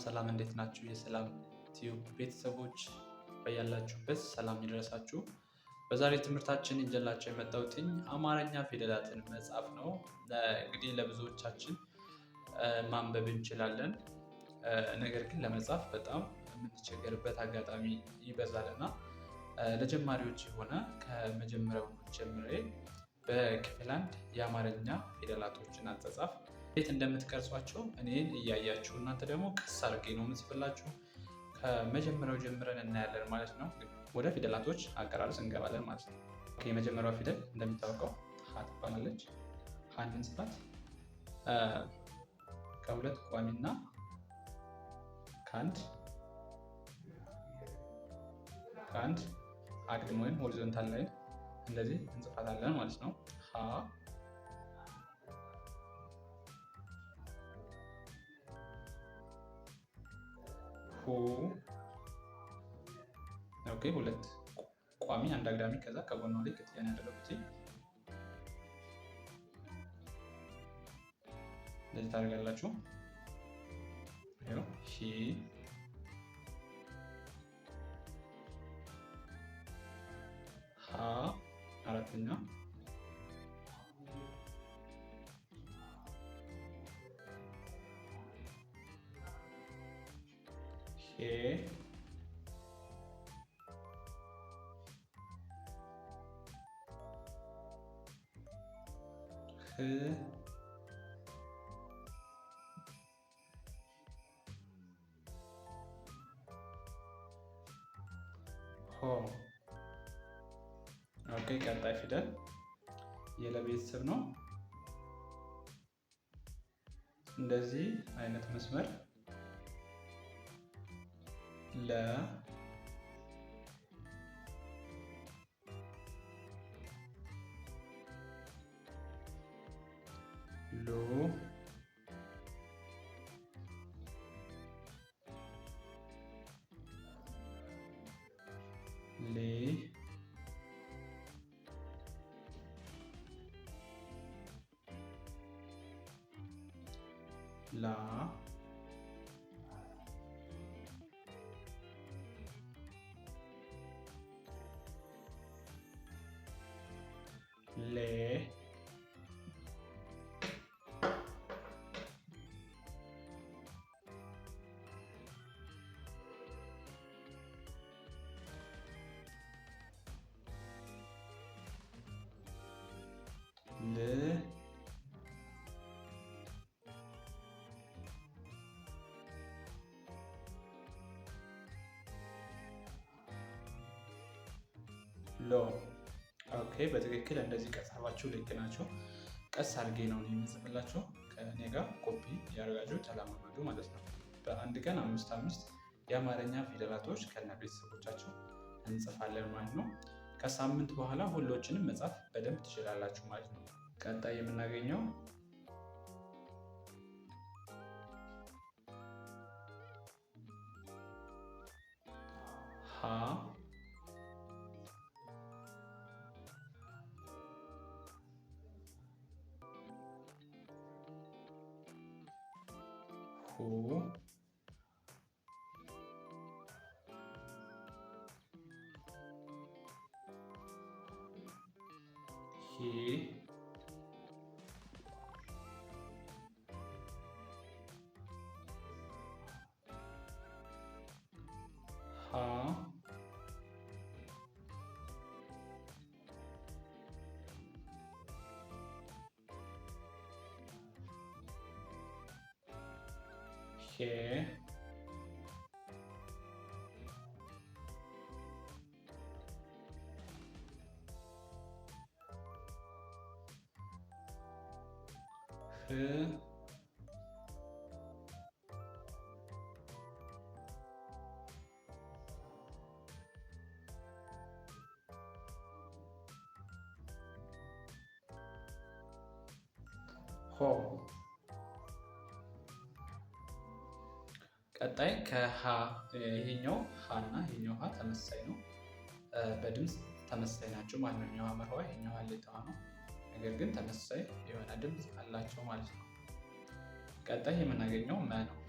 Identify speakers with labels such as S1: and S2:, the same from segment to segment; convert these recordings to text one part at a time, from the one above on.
S1: ሰላም እንዴት ናችሁ? የሰላም ቲዩብ ቤተሰቦች በያላችሁበት ሰላም ይድረሳችሁ። በዛሬ ትምህርታችን ይዤላችሁ የመጣሁትኝ አማርኛ ፊደላትን መጻፍ ነው። እንግዲህ ለብዙዎቻችን ማንበብ እንችላለን፣ ነገር ግን ለመጻፍ በጣም የምንቸገርበት አጋጣሚ ይበዛልና ለጀማሪዎች የሆነ ከመጀመሪያው ጀምሬ በክፍል 1 የአማርኛ ፊደላቶችን አጻጻፍ እንዴት እንደምትቀርጿቸው እኔን እያያችሁ እናንተ ደግሞ ቀስ አድርጌ ነው የምጽፍላችሁ። ከመጀመሪያው ጀምረን እናያለን ማለት ነው። ወደ ፊደላቶች አቀራረጽ እንገባለን ማለት ነው። የመጀመሪያው ፊደል እንደሚታወቀው ሀ ትባላለች። ሀን እንጽፋት ከሁለት ቋሚና ከአንድ አግድም ወይም ሆሪዞንታል ላይ እንደዚህ እንጽፋታለን ማለት ነው። ሀ ሁ ኦኬ፣ ሁለት ቋሚ አንድ አግዳሚ ከዛ ከጎኗ ላይ ቅጥያን ያደረጉት እንደዚህ ታደርጋላችሁ። ሂ ሀ አራተኛ ሄ ህ ሆ ኦኬ። ቀጣይ ፊደል የለ ቤተሰብ ነው። እንደዚህ አይነት መስመር ለ ሉ ሌ ላ ሌ ል ሎ ኦኬ። በትክክል እንደዚህ ቀጻፋችሁ ልክ ናቸው። ቀስ አድርጌ ነው የምጽፍላችሁ። ከእኔ ጋር ኮፒ ያደርጋችሁ ተለማመዱ ማለት ነው። በአንድ ቀን 5 የአማርኛ ፊደላቶች ከነ ቤተሰቦቻቸው እንጽፋለን ማለት ነው። ከሳምንት በኋላ ሁሎችንም መጻፍ በደንብ ትችላላችሁ ማለት ነው። ቀጣይ የምናገኘው ሀ ሁ ሂ ሃ ሄ ህ ሆ ቀጣይ ከሀ ይሄኛው ሀ እና ይሄኛው ሀ ተመሳሳይ ነው። በድምፅ ተመሳሳይ ናቸው ማለት ነው። ይሄኛው ሀመር ሆ ይሄኛው ሀሌታ ነው። ነገር ግን ተመሳሳይ የሆነ ድምፅ አላቸው ማለት ነው። ቀጣይ የምናገኘው መ ነው።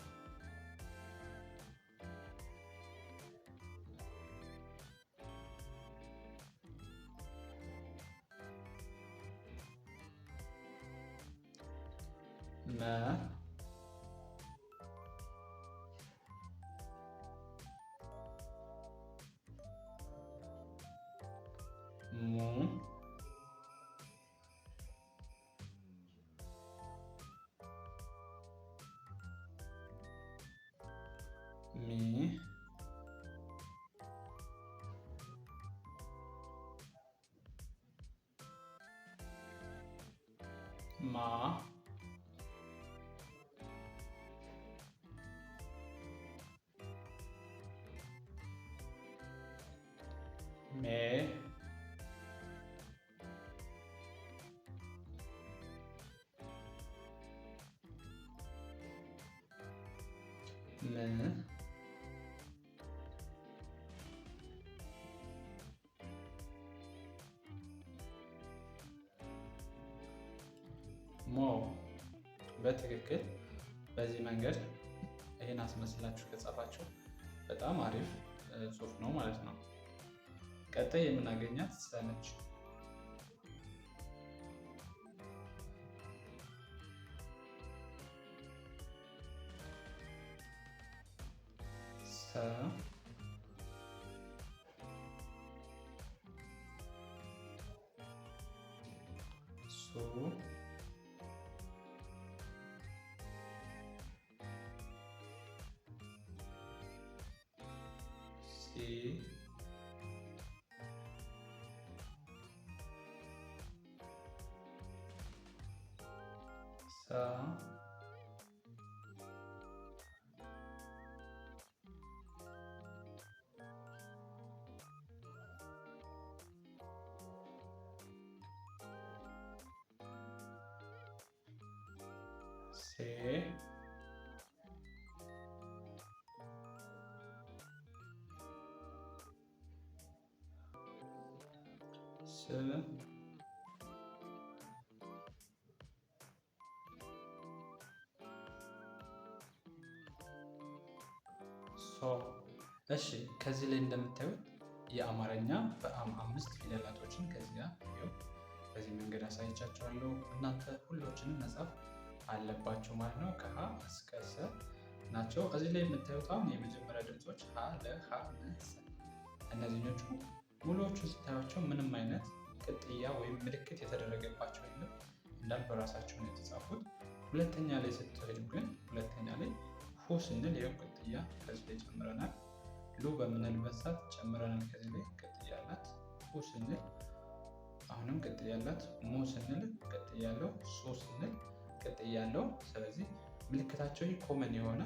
S1: መ ሙ ሚ ማ ሜ ም ሞ። በትክክል በዚህ መንገድ ይህን አስመስላችሁ ከጻፋችሁ በጣም አሪፍ ጽሑፍ ነው ማለት ነው። ቀጣይ የምናገኛት ሰ ነች። ሰ ሱ ሲ ሳ ሴ ስ ሶ። እሺ ከዚህ ላይ እንደምታዩት የአማርኛ በአም 5 ፊደላቶችን ከዚህ ጋር ይኸው በዚህ መንገድ አሳይቻችኋለሁ። እናንተ ሁሎችንም መጻፍ አለባቸው ማለት ነው። ከሀ እስከ ሰ ናቸው። እዚህ ላይ የምታዩት አሁን የመጀመሪያ ድምጾች ሀ፣ ለ፣ ሀ፣ ነ፣ ሰ። እነዚህኞቹ ሙሉዎቹ ስታዩቸው ምንም አይነት ቅጥያ ወይም ምልክት የተደረገባቸው የለም። እንዳል በራሳቸው ነው የተጻፉት። ሁለተኛ ላይ ስትሄዱ ግን ሁለተኛ ላይ ሁ ስንል ይኸው ቅጥያ ከዚህ ላይ ጨምረናል። ሉ በምንልበት ሰዓት ጨምረናል። ከዚህ ላይ ቅጥያ አላት። ሁ ስንል አሁንም ቅጥያ አላት። ሙ ስንል ቅጥያ አለው። ሶ ስንል ቅጥያ አለው። ስለዚህ ምልክታቸው ኮመን የሆነ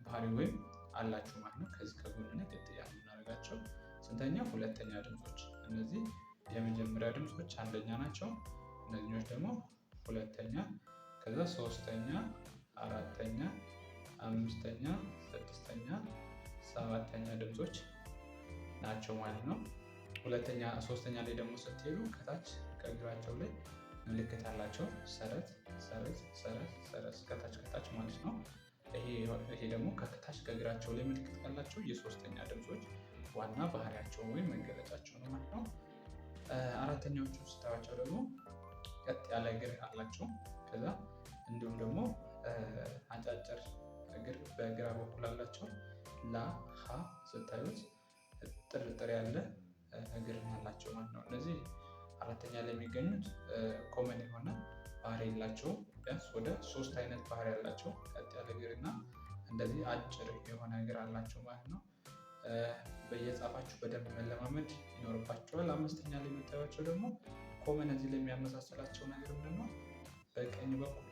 S1: ባህሪ ወይም አላቸው ማለት ነው። ከዚህ ከጎን ቅጥያ የምናደርጋቸው ስንተኛ? ሁለተኛ ድምጾች። እነዚህ የመጀመሪያ ድምጾች አንደኛ ናቸው። እነዚህኞች ደግሞ ሁለተኛ፣ ከዛ ሶስተኛ፣ አራተኛ፣ አምስተኛ፣ ስድስተኛ፣ ሰባተኛ ድምጾች ናቸው ማለት ነው። ሁለተኛ ሶስተኛ ላይ ደግሞ ስትሄዱ ከታች ከእግራቸው ላይ ምልክት አላቸው። ሰረት ሰረት ሰረት ሰረት ከታች ማለት ነው። ይሄ ደግሞ ከታች ከእግራቸው ላይ ምልክት ካላቸው የሶስተኛ ድምጾች ዋና ባህሪያቸው ወይም መገለጫቸው ነው ማለት ነው። አራተኛዎቹ ስታዩዋቸው ደግሞ ቀጥ ያለ እግር አላቸው። ከዛ እንዲሁም ደግሞ አጫጭር እግር በግራ በኩል አላቸው። ላ ሀ ስታዩት ጥርጥር ያለ እግር አላቸው ማለት ነው። እነዚህ አራተኛ ላይ የሚገኙት ኮመን የሆነ ባህሪ የላቸውም። ቢያንስ ወደ 3 አይነት ባህሪ ያላቸው ቀጥ ያለ እግር እና እንደዚህ አጭር የሆነ እግር አላቸው ማለት ነው። በየጻፋችሁ በደንብ መለማመድ ይኖርባቸዋል። አምስተኛ ላይ የምታዩቸው ደግሞ ኮመን እዚህ ላይ የሚያመሳስላቸው ነገር ምንድን ነው? በቀኝ በኩል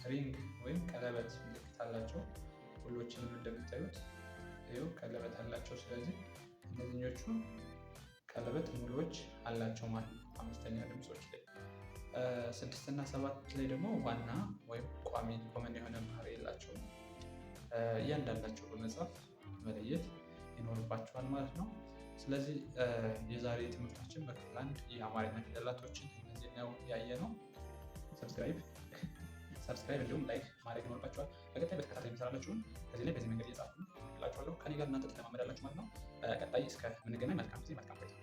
S1: ሪንግ ወይም ቀለበት ምልክት አላቸው። ሁሎችንም እንደምታዩት ይኸው ቀለበት አላቸው። ስለዚህ እነዚህኞቹ ቀለበት ሙሉዎች አላቸው ማለት ነው አምስተኛ ድምጾች ላይ። 6 እና 7 ላይ ደግሞ ዋና ወይም ቋሚ ኮመን የሆነ ባህሪ የላቸውም። እያንዳንዳቸው በመጻፍ መለየት ይኖርባቸዋል ማለት ነው። ስለዚህ የዛሬ ትምህርታችን በክፍል 1 የአማርኛ ፊደላቶችን እነዚህ ነው ያየነው። ሰብስክራይብ እንዲሁም ላይክ ማድረግ ይኖርባቸዋል። በቀጣይ በተከታታይ የሚሰራላችሁን ከዚህ ላይ በዚህ መንገድ እየጻፍኩ እላችኋለሁ። ከኔ ጋር እናንተ ትለማመዳላችሁ ማለት ነው። ቀጣይ እስከምንገናኝ መልካም ጊዜ መልካም ቆይታ